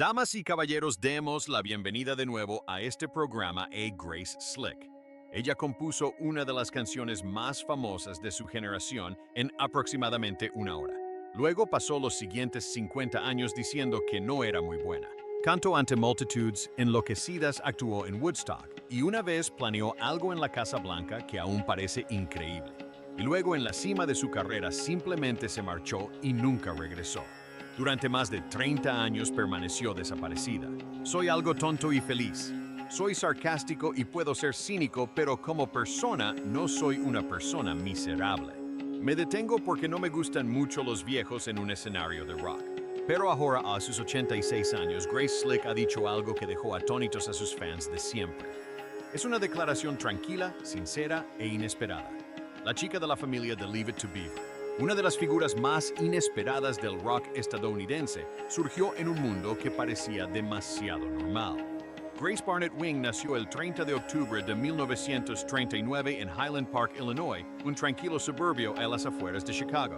Damas y caballeros, demos la bienvenida de nuevo a este programa a Grace Slick. Ella compuso una de las canciones más famosas de su generación en aproximadamente una hora. Luego pasó los siguientes 50 años diciendo que no era muy buena. Cantó ante multitudes enloquecidas, actuó en Woodstock y una vez planeó algo en la Casa Blanca que aún parece increíble. Y luego en la cima de su carrera simplemente se marchó y nunca regresó. Durante más de 30 años permaneció desaparecida. Soy algo tonto y feliz. Soy sarcástico y puedo ser cínico, pero como persona no soy una persona miserable. Me detengo porque no me gustan mucho los viejos en un escenario de rock. Pero ahora, a sus 86 años, Grace Slick ha dicho algo que dejó atónitos a sus fans de siempre. Es una declaración tranquila, sincera e inesperada. La chica de la familia de Leave It to Beaver, una de las figuras más inesperadas del rock estadounidense, surgió en un mundo que parecía demasiado normal. Grace Barnett Wing nació el 30 de octubre de 1939 en Highland Park, Illinois, un tranquilo suburbio a las afueras de Chicago.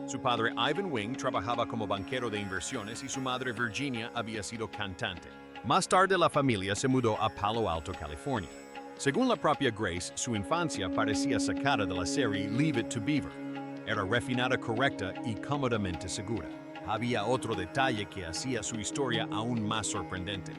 Su padre Ivan Wing trabajaba como banquero de inversiones y su madre Virginia había sido cantante. Más tarde la familia se mudó a Palo Alto, California. Según la propia Grace, su infancia parecía sacada de la serie Leave It to Beaver. Era refinada, correcta y cómodamente segura. Había otro detalle que hacía su historia aún más sorprendente.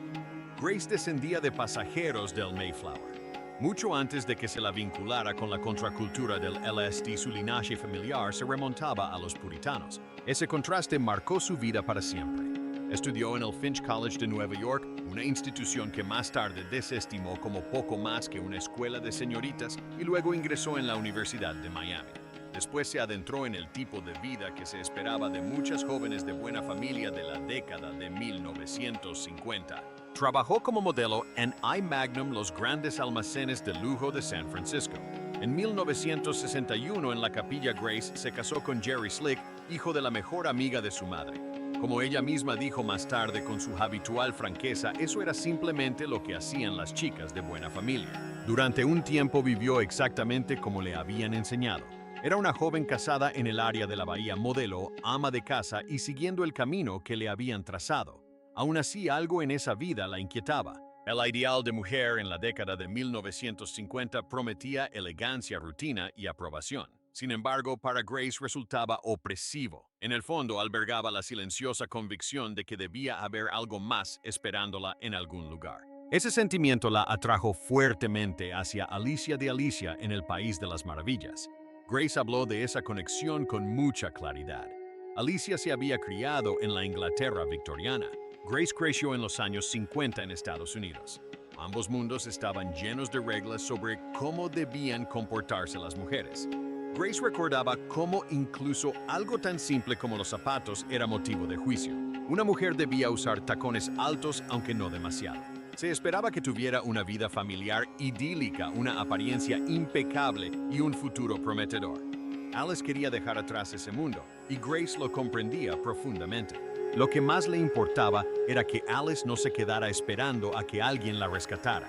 Grace descendía de pasajeros del Mayflower. Mucho antes de que se la vinculara con la contracultura del LSD, su linaje familiar se remontaba a los puritanos. Ese contraste marcó su vida para siempre. Estudió en el Finch College de Nueva York, una institución que más tarde desestimó como poco más que una escuela de señoritas, y luego ingresó en la Universidad de Miami. Después se adentró en el tipo de vida que se esperaba de muchas jóvenes de buena familia de la década de 1950. Trabajó como modelo en I. Magnum, los grandes almacenes de lujo de San Francisco. En 1961, en la Capilla Grace, se casó con Jerry Slick, hijo de la mejor amiga de su madre. Como ella misma dijo más tarde con su habitual franqueza, eso era simplemente lo que hacían las chicas de buena familia. Durante un tiempo vivió exactamente como le habían enseñado. Era una joven casada en el área de la bahía, modelo, ama de casa y siguiendo el camino que le habían trazado. Aún así, algo en esa vida la inquietaba. El ideal de mujer en la década de 1950 prometía elegancia, rutina y aprobación. Sin embargo, para Grace resultaba opresivo. En el fondo, albergaba la silenciosa convicción de que debía haber algo más esperándola en algún lugar. Ese sentimiento la atrajo fuertemente hacia Alicia de Alicia en el País de las Maravillas. Grace habló de esa conexión con mucha claridad. Alicia se había criado en la Inglaterra victoriana. Grace creció en los años 50 en Estados Unidos. Ambos mundos estaban llenos de reglas sobre cómo debían comportarse las mujeres. Grace recordaba cómo incluso algo tan simple como los zapatos era motivo de juicio. Una mujer debía usar tacones altos, aunque no demasiado. Se esperaba que tuviera una vida familiar idílica, una apariencia impecable y un futuro prometedor. Alice quería dejar atrás ese mundo, y Grace lo comprendía profundamente. Lo que más le importaba era que Alice no se quedara esperando a que alguien la rescatara.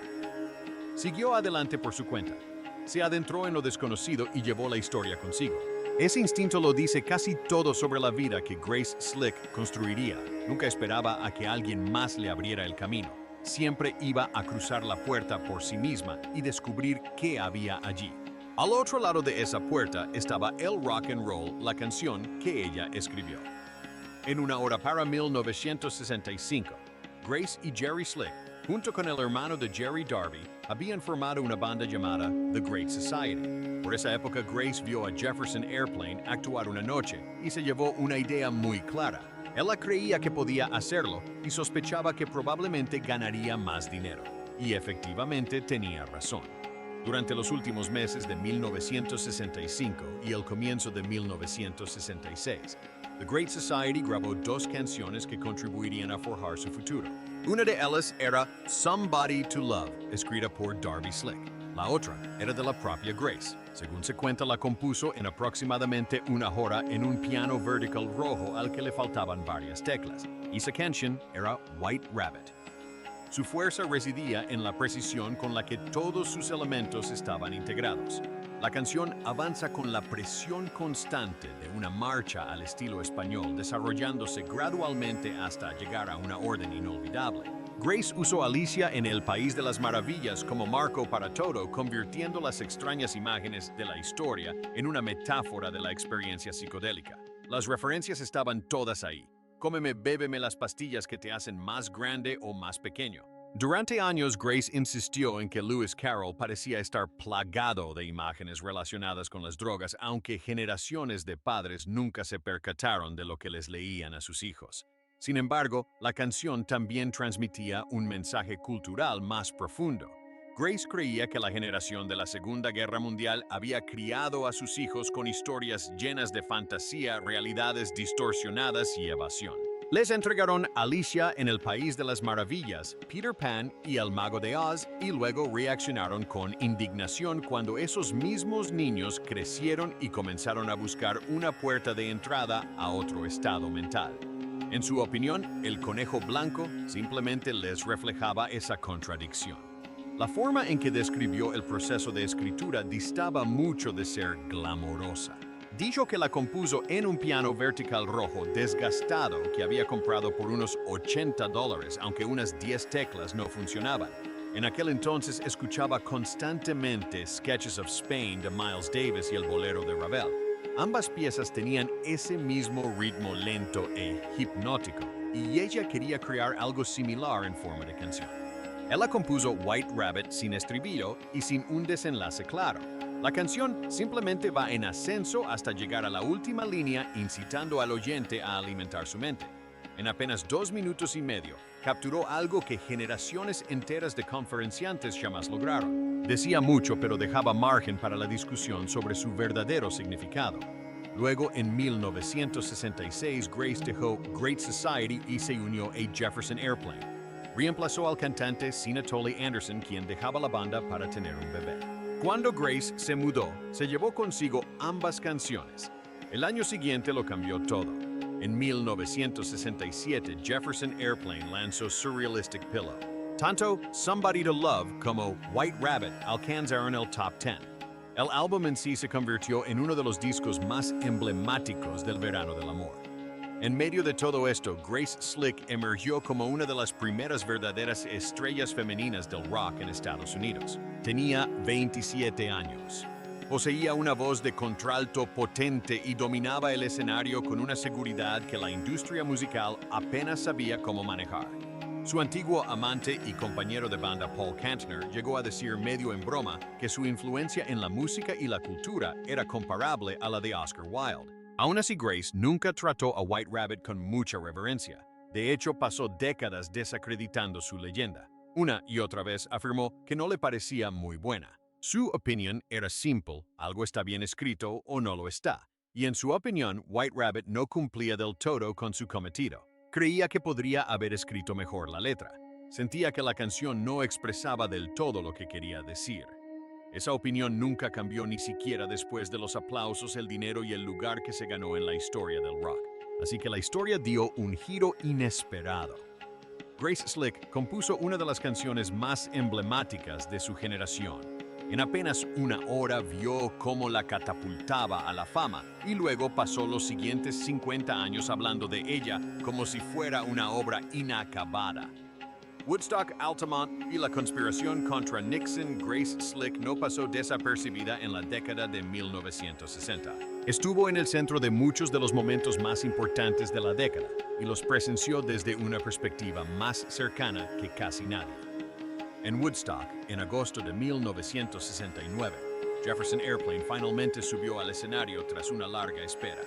Siguió adelante por su cuenta. Se adentró en lo desconocido y llevó la historia consigo. Ese instinto lo dice casi todo sobre la vida que Grace Slick construiría. Nunca esperaba a que alguien más le abriera el camino. Siempre iba a cruzar la puerta por sí misma y descubrir qué había allí. Al otro lado de esa puerta estaba el rock and roll, la canción que ella escribió. En una hora para 1965, Grace y Jerry Slick, junto con el hermano de Jerry Darby, habían formado una banda llamada The Great Society. Por esa época, Grace vio a Jefferson Airplane actuar una noche y se llevó una idea muy clara. Ella creía que podía hacerlo y sospechaba que probablemente ganaría más dinero. Y efectivamente tenía razón. Durante los últimos meses de 1965 y el comienzo de 1966, The Great Society grabó dos canciones que contribuirían a forjar su futuro. Una de ellas era Somebody to Love, escrita por Darby Slick. La otra era de la propia Grace. Según se cuenta, la compuso en aproximadamente una hora en un piano vertical rojo al que le faltaban varias teclas. Esa canción era White Rabbit. Su fuerza residía en la precisión con la que todos sus elementos estaban integrados. La canción avanza con la presión constante de una marcha al estilo español, desarrollándose gradualmente hasta llegar a una orden inolvidable. Grace usó a Alicia en El País de las Maravillas como marco para todo, convirtiendo las extrañas imágenes de la historia en una metáfora de la experiencia psicodélica. Las referencias estaban todas ahí. Cómeme, bébeme las pastillas que te hacen más grande o más pequeño. Durante años, Grace insistió en que Lewis Carroll parecía estar plagado de imágenes relacionadas con las drogas, aunque generaciones de padres nunca se percataron de lo que les leían a sus hijos. Sin embargo, la canción también transmitía un mensaje cultural más profundo. Grace creía que la generación de la Segunda Guerra Mundial había criado a sus hijos con historias llenas de fantasía, realidades distorsionadas y evasión. Les entregaron Alicia en El País de las Maravillas, Peter Pan y El Mago de Oz, y luego reaccionaron con indignación cuando esos mismos niños crecieron y comenzaron a buscar una puerta de entrada a otro estado mental. En su opinión, el conejo blanco simplemente les reflejaba esa contradicción. La forma en que describió el proceso de escritura distaba mucho de ser glamorosa. Dijo que la compuso en un piano vertical rojo desgastado que había comprado por unos $80, aunque unas 10 teclas no funcionaban. En aquel entonces escuchaba constantemente Sketches of Spain de Miles Davis y el bolero de Ravel. Ambas piezas tenían ese mismo ritmo lento e hipnótico, y ella quería crear algo similar en forma de canción. Ella compuso White Rabbit sin estribillo y sin un desenlace claro. La canción simplemente va en ascenso hasta llegar a la última línea, incitando al oyente a alimentar su mente. En apenas 2 minutos y medio, capturó algo que generaciones enteras de conferenciantes jamás lograron. Decía mucho, pero dejaba margen para la discusión sobre su verdadero significado. Luego, en 1966, Grace dejó Great Society y se unió a Jefferson Airplane. Reemplazó al cantante Sinatoli Anderson, quien dejaba la banda para tener un bebé. Cuando Grace se mudó, se llevó consigo ambas canciones. El año siguiente lo cambió todo. En 1967, Jefferson Airplane lanzó Surrealistic Pillow. Tanto Somebody to Love como White Rabbit alcanzaron el top 10. El álbum en sí se convirtió en uno de los discos más emblemáticos del verano del amor. En medio de todo esto, Grace Slick emergió como una de las primeras verdaderas estrellas femeninas del rock en Estados Unidos. Tenía 27 años. Poseía una voz de contralto potente y dominaba el escenario con una seguridad que la industria musical apenas sabía cómo manejar. Su antiguo amante y compañero de banda Paul Kantner llegó a decir medio en broma que su influencia en la música y la cultura era comparable a la de Oscar Wilde. Aún así, Grace nunca trató a White Rabbit con mucha reverencia. De hecho, pasó décadas desacreditando su leyenda. Una y otra vez afirmó que no le parecía muy buena. Su opinión era simple: algo está bien escrito o no lo está. Y en su opinión, White Rabbit no cumplía del todo con su cometido. Creía que podría haber escrito mejor la letra. Sentía que la canción no expresaba del todo lo que quería decir. Esa opinión nunca cambió ni siquiera después de los aplausos, el dinero y el lugar que se ganó en la historia del rock. Así que la historia dio un giro inesperado. Grace Slick compuso una de las canciones más emblemáticas de su generación. En apenas una hora vio cómo la catapultaba a la fama y luego pasó los siguientes 50 años hablando de ella como si fuera una obra inacabada. Woodstock, Altamont y la conspiración contra Nixon, Grace Slick no pasó desapercibida en la década de 1960. Estuvo en el centro de muchos de los momentos más importantes de la década y los presenció desde una perspectiva más cercana que casi nadie. En Woodstock, en agosto de 1969, Jefferson Airplane finalmente subió al escenario tras una larga espera.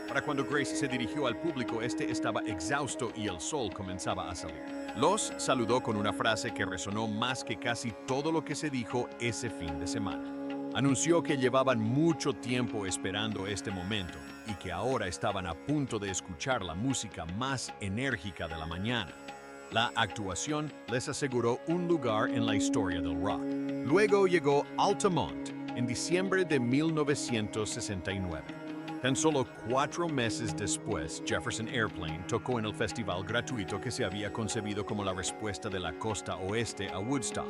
Para cuando Grace se dirigió al público, este estaba exhausto y el sol comenzaba a salir. Los saludó con una frase que resonó más que casi todo lo que se dijo ese fin de semana. Anunció que llevaban mucho tiempo esperando este momento y que ahora estaban a punto de escuchar la música más enérgica de la mañana. La actuación les aseguró un lugar en la historia del rock. Luego llegó Altamont en diciembre de 1969. Tan solo 4 meses después, Jefferson Airplane tocó en el festival gratuito que se había concebido como la respuesta de la costa oeste a Woodstock.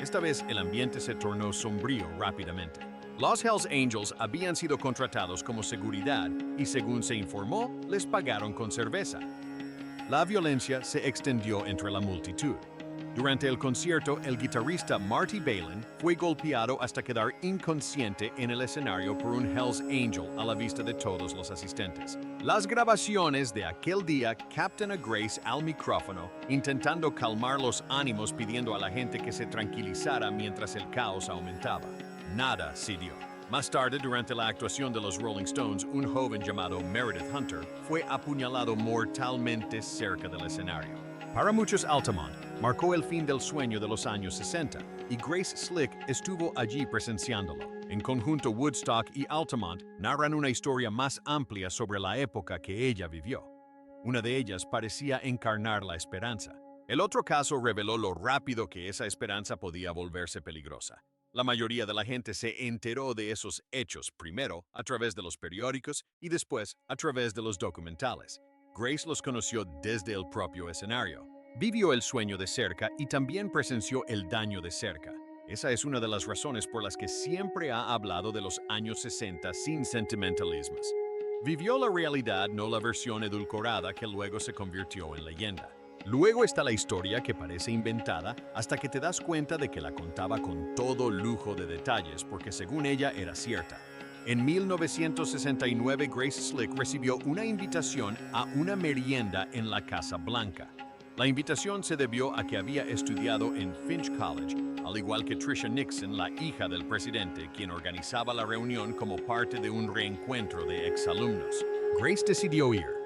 Esta vez el ambiente se tornó sombrío rápidamente. Los Hells Angels habían sido contratados como seguridad y, según se informó, les pagaron con cerveza. La violencia se extendió entre la multitud. Durante el concierto, el guitarrista Marty Balin fue golpeado hasta quedar inconsciente en el escenario por un Hells Angel a la vista de todos los asistentes. Las grabaciones de aquel día captan a Grace al micrófono, intentando calmar los ánimos pidiendo a la gente que se tranquilizara mientras el caos aumentaba. Nada se dio. Más tarde, durante la actuación de los Rolling Stones, un joven llamado Meredith Hunter fue apuñalado mortalmente cerca del escenario. Para muchos, Altamont marcó el fin del sueño de los años 60, y Grace Slick estuvo allí presenciándolo. En conjunto, Woodstock y Altamont narran una historia más amplia sobre la época que ella vivió. Una de ellas parecía encarnar la esperanza. El otro caso reveló lo rápido que esa esperanza podía volverse peligrosa. La mayoría de la gente se enteró de esos hechos primero a través de los periódicos y después a través de los documentales. Grace los conoció desde el propio escenario. Vivió el sueño de cerca y también presenció el daño de cerca. Esa es una de las razones por las que siempre ha hablado de los años 60 sin sentimentalismos. Vivió la realidad, no la versión edulcorada que luego se convirtió en leyenda. Luego está la historia que parece inventada hasta que te das cuenta de que la contaba con todo lujo de detalles porque según ella era cierta. En 1969, Grace Slick recibió una invitación a una merienda en la Casa Blanca. La invitación se debió a que había estudiado en Finch College, al igual que Tricia Nixon, la hija del presidente, quien organizaba la reunión como parte de un reencuentro de exalumnos. Grace decidió ir.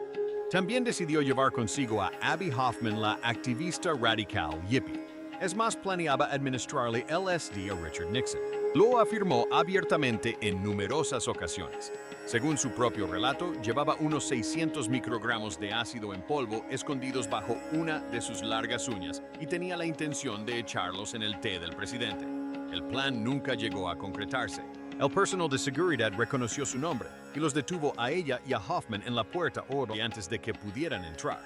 También decidió llevar consigo a Abby Hoffman, la activista radical hippie. Es más, planeaba administrarle LSD a Richard Nixon. Lo afirmó abiertamente en numerosas ocasiones. Según su propio relato, llevaba unos 600 microgramos de ácido en polvo escondidos bajo una de sus largas uñas y tenía la intención de echarlos en el té del presidente. El plan nunca llegó a concretarse. El personal de seguridad reconoció su nombre y los detuvo a ella y a Hoffman en la puerta oro antes de que pudieran entrar.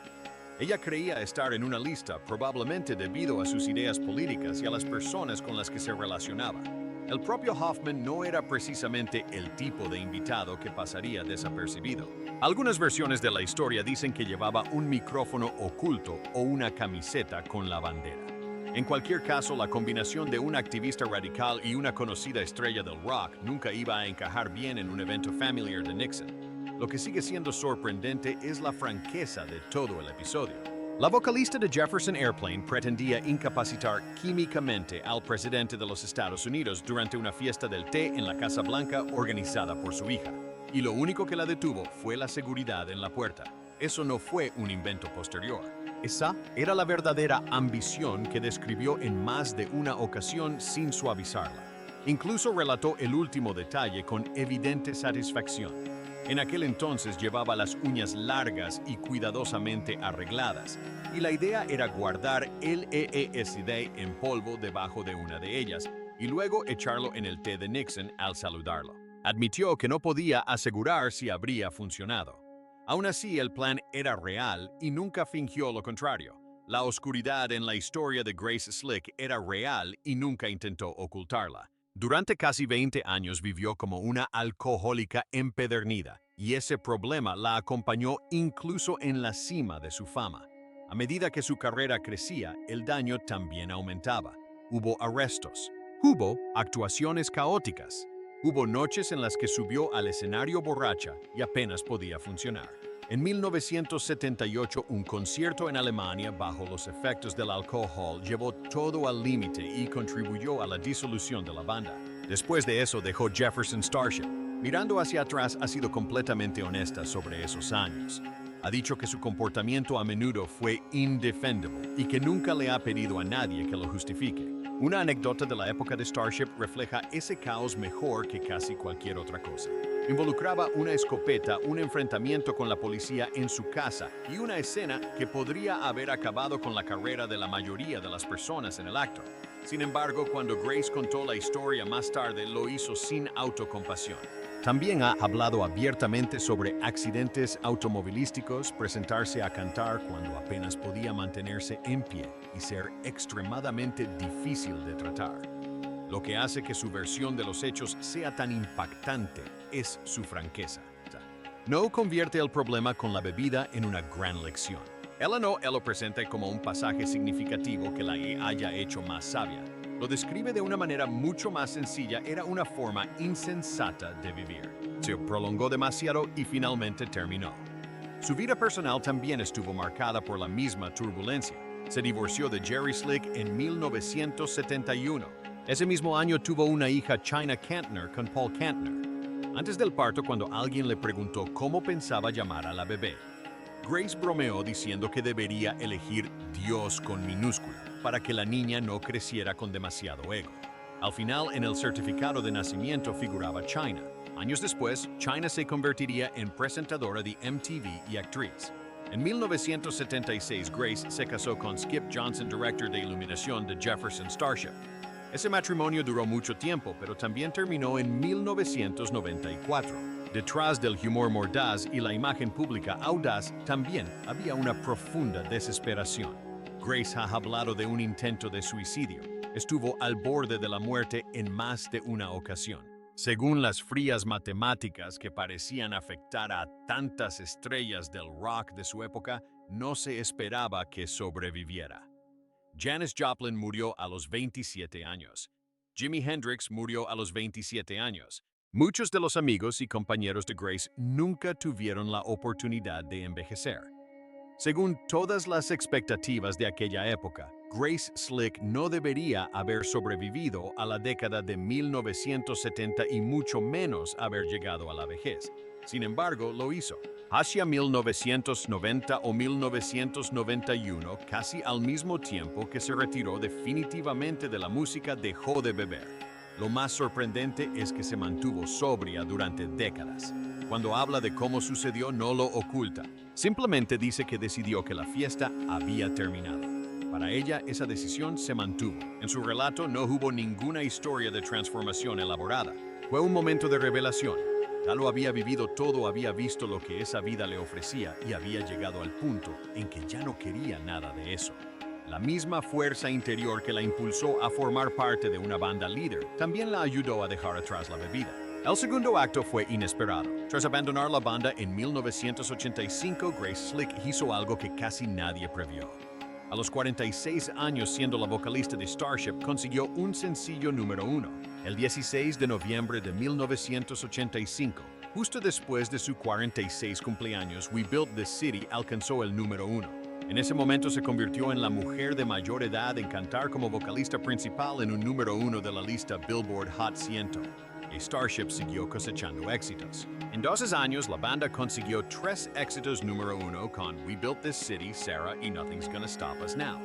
Ella creía estar en una lista, probablemente debido a sus ideas políticas y a las personas con las que se relacionaba. El propio Hoffman no era precisamente el tipo de invitado que pasaría desapercibido. Algunas versiones de la historia dicen que llevaba un micrófono oculto o una camiseta con la bandera. En cualquier caso, la combinación de un activista radical y una conocida estrella del rock nunca iba a encajar bien en un evento familiar de Nixon. Lo que sigue siendo sorprendente es la franqueza de todo el episodio. La vocalista de Jefferson Airplane pretendía incapacitar químicamente al presidente de los Estados Unidos durante una fiesta del té en la Casa Blanca organizada por su hija. Y lo único que la detuvo fue la seguridad en la puerta. Eso no fue un invento posterior. Esa era la verdadera ambición que describió en más de una ocasión sin suavizarla. Incluso relató el último detalle con evidente satisfacción. En aquel entonces llevaba las uñas largas y cuidadosamente arregladas, y la idea era guardar el LSD en polvo debajo de una de ellas y luego echarlo en el té de Nixon al saludarlo. Admitió que no podía asegurar si habría funcionado. Aún así, el plan era real y nunca fingió lo contrario. La oscuridad en la historia de Grace Slick era real y nunca intentó ocultarla. Durante casi 20 años vivió como una alcohólica empedernida, y ese problema la acompañó incluso en la cima de su fama. A medida que su carrera crecía, el daño también aumentaba. Hubo arrestos, hubo actuaciones caóticas, hubo noches en las que subió al escenario borracha y apenas podía funcionar. En 1978, un concierto en Alemania bajo los efectos del alcohol llevó todo al límite y contribuyó a la disolución de la banda. Después de eso dejó Jefferson Starship. Mirando hacia atrás, ha sido completamente honesta sobre esos años. Ha dicho que su comportamiento a menudo fue indefendible y que nunca le ha pedido a nadie que lo justifique. Una anécdota de la época de Starship refleja ese caos mejor que casi cualquier otra cosa. Involucraba una escopeta, un enfrentamiento con la policía en su casa y una escena que podría haber acabado con la carrera de la mayoría de las personas en el acto. Sin embargo, cuando Grace contó la historia más tarde, lo hizo sin autocompasión. También ha hablado abiertamente sobre accidentes automovilísticos, presentarse a cantar cuando apenas podía mantenerse en pie y ser extremadamente difícil de tratar. Lo que hace que su versión de los hechos sea tan impactante es su franqueza. No convierte el problema con la bebida en una gran lección. Ella no lo presenta como un pasaje significativo que la haya hecho más sabia. Lo describe de una manera mucho más sencilla, era una forma insensata de vivir. Se prolongó demasiado y finalmente terminó. Su vida personal también estuvo marcada por la misma turbulencia. Se divorció de Jerry Slick en 1971. Ese mismo año tuvo una hija, China Kantner, con Paul Kantner. Antes del parto, cuando alguien le preguntó cómo pensaba llamar a la bebé, Grace bromeó diciendo que debería elegir Dios con minúscula para que la niña no creciera con demasiado ego. Al final, en el certificado de nacimiento figuraba China. Años después, China se convertiría en presentadora de MTV y actriz. En 1976, Grace se casó con Skip Johnson, director de iluminación de Jefferson Starship. Ese matrimonio duró mucho tiempo, pero también terminó en 1994. Detrás del humor mordaz y la imagen pública audaz, también había una profunda desesperación. Grace ha hablado de un intento de suicidio. Estuvo al borde de la muerte en más de una ocasión. Según las frías matemáticas que parecían afectar a tantas estrellas del rock de su época, no se esperaba que sobreviviera. Janis Joplin murió a los 27 años. Jimi Hendrix murió a los 27 años. Muchos de los amigos y compañeros de Grace nunca tuvieron la oportunidad de envejecer. Según todas las expectativas de aquella época, Grace Slick no debería haber sobrevivido a la década de 1970 y mucho menos haber llegado a la vejez. Sin embargo, lo hizo. Hacia 1990 o 1991, casi al mismo tiempo que se retiró definitivamente de la música, dejó de beber. Lo más sorprendente es que se mantuvo sobria durante décadas. Cuando habla de cómo sucedió, no lo oculta. Simplemente dice que decidió que la fiesta había terminado. Para ella, esa decisión se mantuvo. En su relato no hubo ninguna historia de transformación elaborada. Fue un momento de revelación. Ya lo había vivido todo, había visto lo que esa vida le ofrecía y había llegado al punto en que ya no quería nada de eso. La misma fuerza interior que la impulsó a formar parte de una banda líder también la ayudó a dejar atrás la bebida. El segundo acto fue inesperado. Tras abandonar la banda en 1985, Grace Slick hizo algo que casi nadie previó. A los 46 años, siendo la vocalista de Starship, consiguió un sencillo número 1. El 16 de noviembre de 1985, justo después de su 46 cumpleaños, We Built This City alcanzó el número 1. En ese momento se convirtió en la mujer de mayor edad en cantar como vocalista principal en un número 1 de la lista Billboard Hot 100. Y Starship siguió cosechando éxitos. En 12 años, la banda consiguió 3 éxitos número 1 con We Built This City, Sarah y Nothing's Gonna Stop Us Now.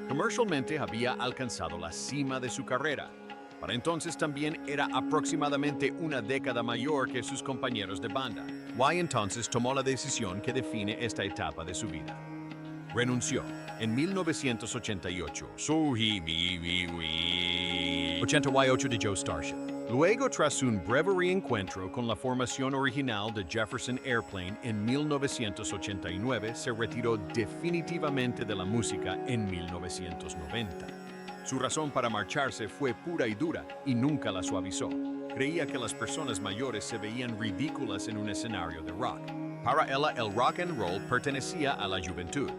Comercialmente había alcanzado la cima de su carrera. Para entonces también era aproximadamente una década mayor que sus compañeros de banda. Y entonces tomó la decisión que define esta etapa de su vida. Renunció en 1988. 88 de Joe Starship. Luego, tras un breve reencuentro con la formación original de Jefferson Airplane en 1989, se retiró definitivamente de la música en 1990. Su razón para marcharse fue pura y dura y nunca la suavizó. Creía que las personas mayores se veían ridículas en un escenario de rock. Para ella, el rock and roll pertenecía a la juventud.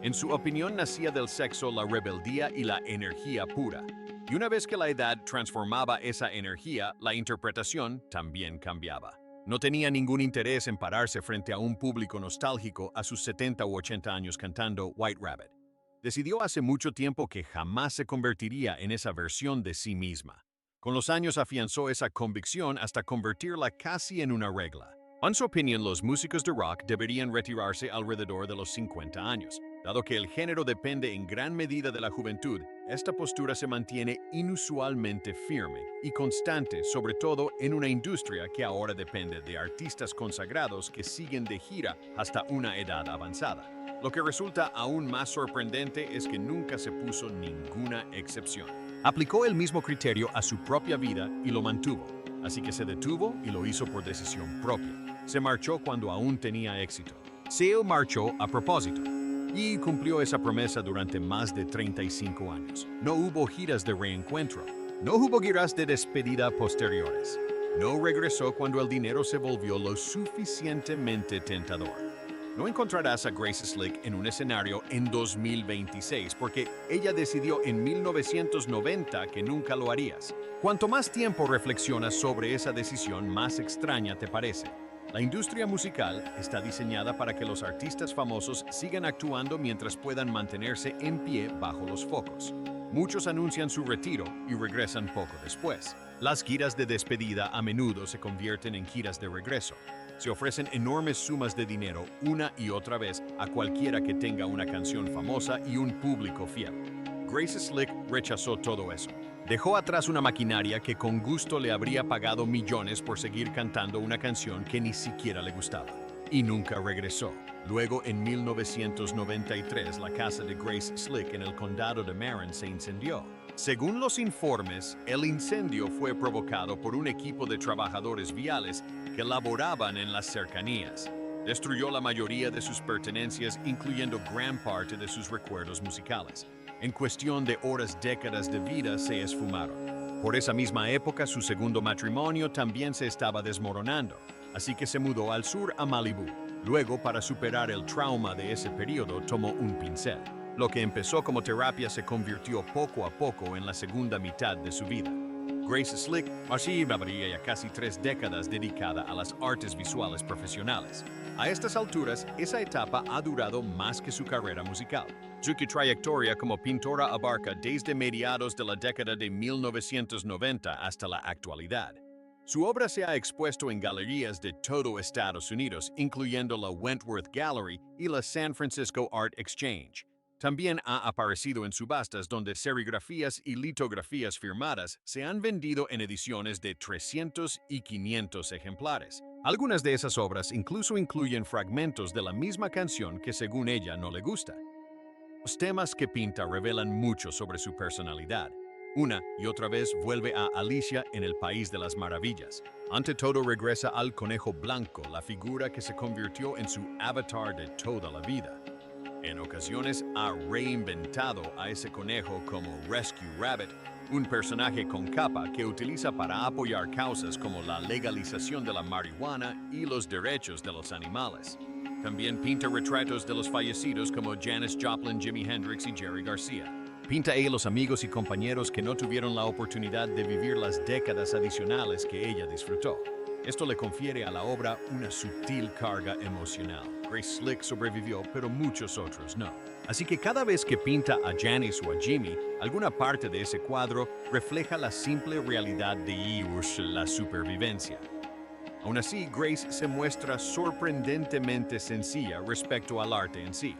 En su opinión, nacía del sexo la rebeldía y la energía pura. Y una vez que la edad transformaba esa energía, la interpretación también cambiaba. No tenía ningún interés en pararse frente a un público nostálgico a sus 70 u 80 años cantando White Rabbit. Decidió hace mucho tiempo que jamás se convertiría en esa versión de sí misma. Con los años afianzó esa convicción hasta convertirla casi en una regla. En su opinión, los músicos de rock deberían retirarse alrededor de los 50 años. Dado que el género depende en gran medida de la juventud, esta postura se mantiene inusualmente firme y constante, sobre todo en una industria que ahora depende de artistas consagrados que siguen de gira hasta una edad avanzada. Lo que resulta aún más sorprendente es que nunca se puso ninguna excepción. Aplicó el mismo criterio a su propia vida y lo mantuvo, así que se detuvo y lo hizo por decisión propia. Se marchó cuando aún tenía éxito. Se marchó a propósito. Y cumplió esa promesa durante más de 35 años. No hubo giras de reencuentro. No hubo giras de despedida posteriores. No regresó cuando el dinero se volvió lo suficientemente tentador. No encontrarás a Grace Slick en un escenario en 2026 porque ella decidió en 1990 que nunca lo harías. Cuanto más tiempo reflexionas sobre esa decisión, más extraña te parece. La industria musical está diseñada para que los artistas famosos sigan actuando mientras puedan mantenerse en pie bajo los focos. Muchos anuncian su retiro y regresan poco después. Las giras de despedida a menudo se convierten en giras de regreso. Se ofrecen enormes sumas de dinero una y otra vez a cualquiera que tenga una canción famosa y un público fiel. Grace Slick rechazó todo eso. Dejó atrás una maquinaria que con gusto le habría pagado millones por seguir cantando una canción que ni siquiera le gustaba. Y nunca regresó. Luego, en 1993, la casa de Grace Slick en el condado de Marin se incendió. Según los informes, el incendio fue provocado por un equipo de trabajadores viales que laboraban en las cercanías. Destruyó la mayoría de sus pertenencias, incluyendo gran parte de sus recuerdos musicales. En cuestión de horas, décadas de vida se esfumaron. Por esa misma época, su segundo matrimonio también se estaba desmoronando, así que se mudó al sur a Malibú. Luego, para superar el trauma de ese periodo, tomó un pincel. Lo que empezó como terapia se convirtió poco a poco en la segunda mitad de su vida. Grace Slick así llevaría ya casi 3 décadas dedicada a las artes visuales profesionales. A estas alturas, esa etapa ha durado más que su carrera musical. Su trayectoria como pintora abarca desde mediados de la década de 1990 hasta la actualidad. Su obra se ha expuesto en galerías de todo Estados Unidos, incluyendo la Wentworth Gallery y la San Francisco Art Exchange. También ha aparecido en subastas donde serigrafías y litografías firmadas se han vendido en ediciones de 300 y 500 ejemplares. Algunas de esas obras incluso incluyen fragmentos de la misma canción que según ella no le gusta. Los temas que pinta revelan mucho sobre su personalidad. Una y otra vez vuelve a Alicia en el País de las Maravillas. Ante todo regresa al conejo blanco, la figura que se convirtió en su avatar de toda la vida. En ocasiones ha reinventado a ese conejo como Rescue Rabbit, un personaje con capa que utiliza para apoyar causas como la legalización de la marihuana y los derechos de los animales. También pinta retratos de los fallecidos como Janis Joplin, Jimi Hendrix y Jerry García. Pinta a los amigos y compañeros que no tuvieron la oportunidad de vivir las décadas adicionales que ella disfrutó. Esto le confiere a la obra una sutil carga emocional. Grace Slick sobrevivió, pero muchos otros no. Así que cada vez que pinta a Janis o a Jimmy, alguna parte de ese cuadro refleja la simple realidad de la supervivencia. Aún así, Grace se muestra sorprendentemente sencilla respecto al arte en sí.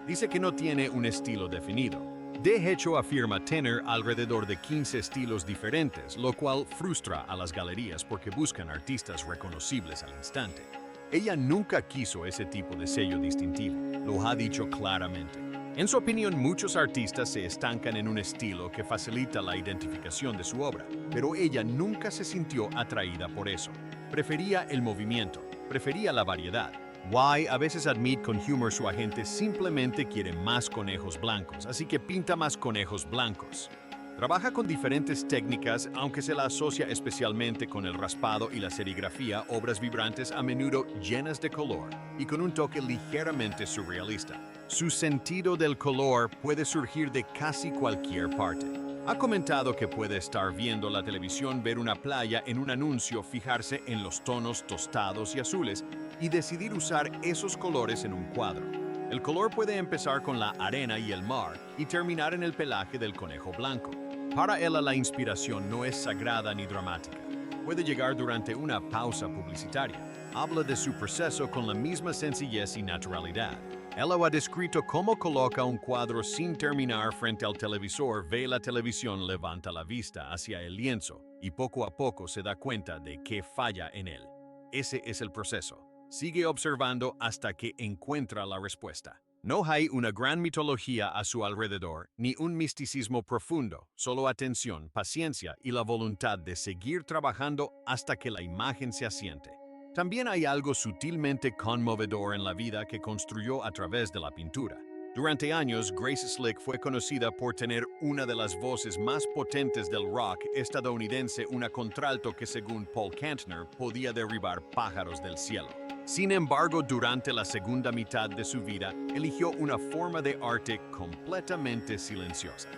Dice que no tiene un estilo definido. De hecho, afirma tener alrededor de 15 estilos diferentes, lo cual frustra a las galerías porque buscan artistas reconocibles al instante. Ella nunca quiso ese tipo de sello distintivo, lo ha dicho claramente. En su opinión, muchos artistas se estancan en un estilo que facilita la identificación de su obra, pero ella nunca se sintió atraída por eso. Prefería el movimiento, prefería la variedad. Y a veces admite con humor su agente simplemente quiere más conejos blancos, así que pinta más conejos blancos. Trabaja con diferentes técnicas, aunque se la asocia especialmente con el raspado y la serigrafía, obras vibrantes a menudo llenas de color y con un toque ligeramente surrealista. Su sentido del color puede surgir de casi cualquier parte. Ha comentado que puede estar viendo la televisión, ver una playa en un anuncio, fijarse en los tonos tostados y azules y decidir usar esos colores en un cuadro. El color puede empezar con la arena y el mar y terminar en el pelaje del conejo blanco. Para ella la inspiración no es sagrada ni dramática. Puede llegar durante una pausa publicitaria. Habla de su proceso con la misma sencillez y naturalidad. Ella ha descrito cómo coloca un cuadro sin terminar frente al televisor, ve la televisión, levanta la vista hacia el lienzo y poco a poco se da cuenta de que falla en él. Ese es el proceso. Sigue observando hasta que encuentra la respuesta. No hay una gran mitología a su alrededor, ni un misticismo profundo, solo atención, paciencia y la voluntad de seguir trabajando hasta que la imagen se asiente. También hay algo sutilmente conmovedor en la vida que construyó a través de la pintura. Durante años, Grace Slick fue conocida por tener una de las voces más potentes del rock estadounidense, una contralto que según Paul Kantner podía derribar pájaros del cielo. Sin embargo, durante la segunda mitad de su vida, eligió una forma de arte completamente silenciosa.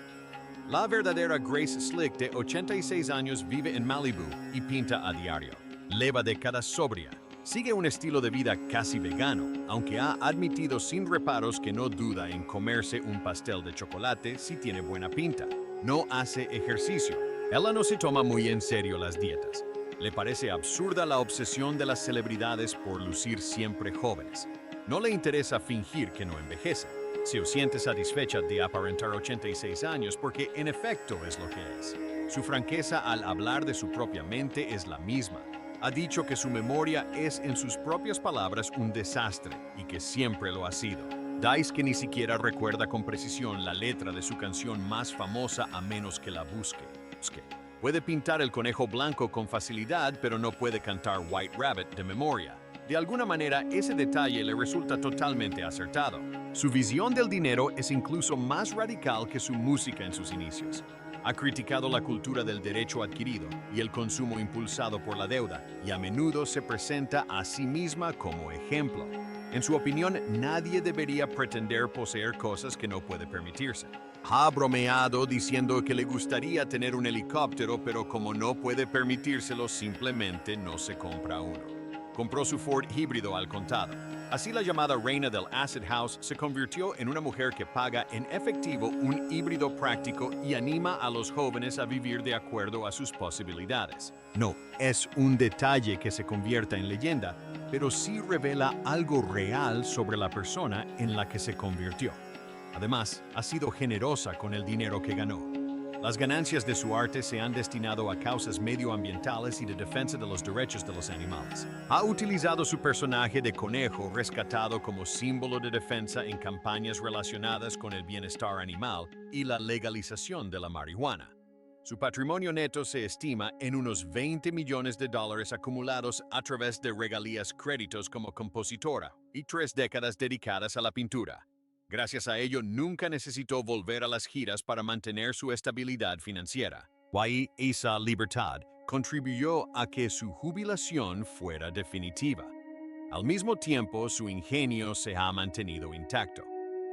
La verdadera Grace Slick, de 86 años, vive en Malibu y pinta a diario. Lleva décadas sobria. Sigue un estilo de vida casi vegano, aunque ha admitido sin reparos que no duda en comerse un pastel de chocolate si tiene buena pinta. No hace ejercicio. Ella no se toma muy en serio las dietas. Le parece absurda la obsesión de las celebridades por lucir siempre jóvenes. No le interesa fingir que no envejece. Se siente satisfecha de aparentar 86 años porque en efecto es lo que es. Su franqueza al hablar de su propia mente es la misma. Ha dicho que su memoria es, en sus propias palabras, un desastre y que siempre lo ha sido. Dice que ni siquiera recuerda con precisión la letra de su canción más famosa a menos que la busque. Puede pintar el conejo blanco con facilidad, pero no puede cantar White Rabbit de memoria. De alguna manera, ese detalle le resulta totalmente acertado. Su visión del dinero es incluso más radical que su música en sus inicios. Ha criticado la cultura del derecho adquirido y el consumo impulsado por la deuda, y a menudo se presenta a sí misma como ejemplo. En su opinión, nadie debería pretender poseer cosas que no puede permitirse. Ha bromeado diciendo que le gustaría tener un helicóptero, pero como no puede permitírselo, simplemente no se compra uno. Compró su Ford híbrido al contado. Así, la llamada reina del Acid House se convirtió en una mujer que paga en efectivo un híbrido práctico y anima a los jóvenes a vivir de acuerdo a sus posibilidades. No es un detalle que se convierta en leyenda, pero sí revela algo real sobre la persona en la que se convirtió. Además, ha sido generosa con el dinero que ganó. Las ganancias de su arte se han destinado a causas medioambientales y de defensa de los derechos de los animales. Ha utilizado su personaje de conejo rescatado como símbolo de defensa en campañas relacionadas con el bienestar animal y la legalización de la marihuana. Su patrimonio neto se estima en unos $20 millones acumulados a través de regalías, créditos como compositora y 3 décadas dedicadas a la pintura. Gracias a ello, nunca necesitó volver a las giras para mantener su estabilidad financiera. Esa libertad contribuyó a que su jubilación fuera definitiva. Al mismo tiempo, su ingenio se ha mantenido intacto.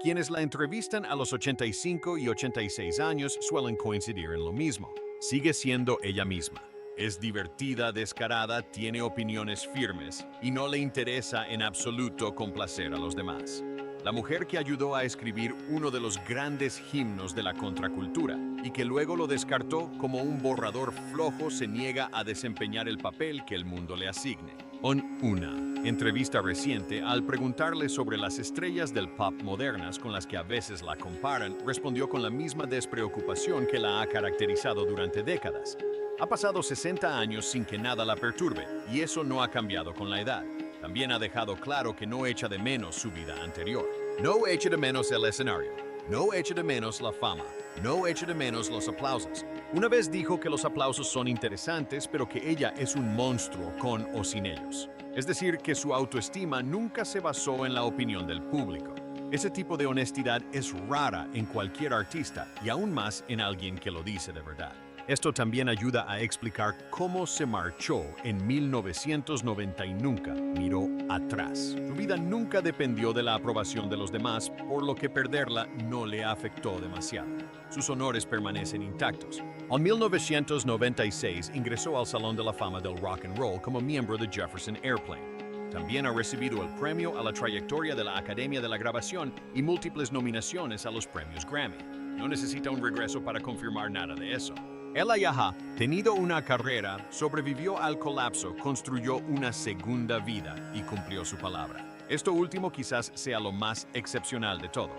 Quienes la entrevistan a los 85 y 86 años suelen coincidir en lo mismo. Sigue siendo ella misma. Es divertida, descarada, tiene opiniones firmes y no le interesa en absoluto complacer a los demás. La mujer que ayudó a escribir uno de los grandes himnos de la contracultura y que luego lo descartó como un borrador flojo, se niega a desempeñar el papel que el mundo le asigne. En una entrevista reciente, al preguntarle sobre las estrellas del pop modernas con las que a veces la comparan, respondió con la misma despreocupación que la ha caracterizado durante décadas. Ha pasado 60 años sin que nada la perturbe, y eso no ha cambiado con la edad. También ha dejado claro que no echa de menos su vida anterior. No echa de menos el escenario. No echa de menos la fama. No echa de menos los aplausos. Una vez dijo que los aplausos son interesantes, pero que ella es un monstruo con o sin ellos. Es decir, que su autoestima nunca se basó en la opinión del público. Ese tipo de honestidad es rara en cualquier artista y aún más en alguien que lo dice de verdad. Esto también ayuda a explicar cómo se marchó en 1990 y nunca miró atrás. Su vida nunca dependió de la aprobación de los demás, por lo que perderla no le afectó demasiado. Sus honores permanecen intactos. En 1996 ingresó al Salón de la Fama del Rock and Roll como miembro de Jefferson Airplane. También ha recibido el premio a la trayectoria de la Academia de la Grabación y múltiples nominaciones a los premios Grammy. No necesita un regreso para confirmar nada de eso. Ella ya ha tenido una carrera, sobrevivió al colapso, construyó una segunda vida y cumplió su palabra. Esto último quizás sea lo más excepcional de todo.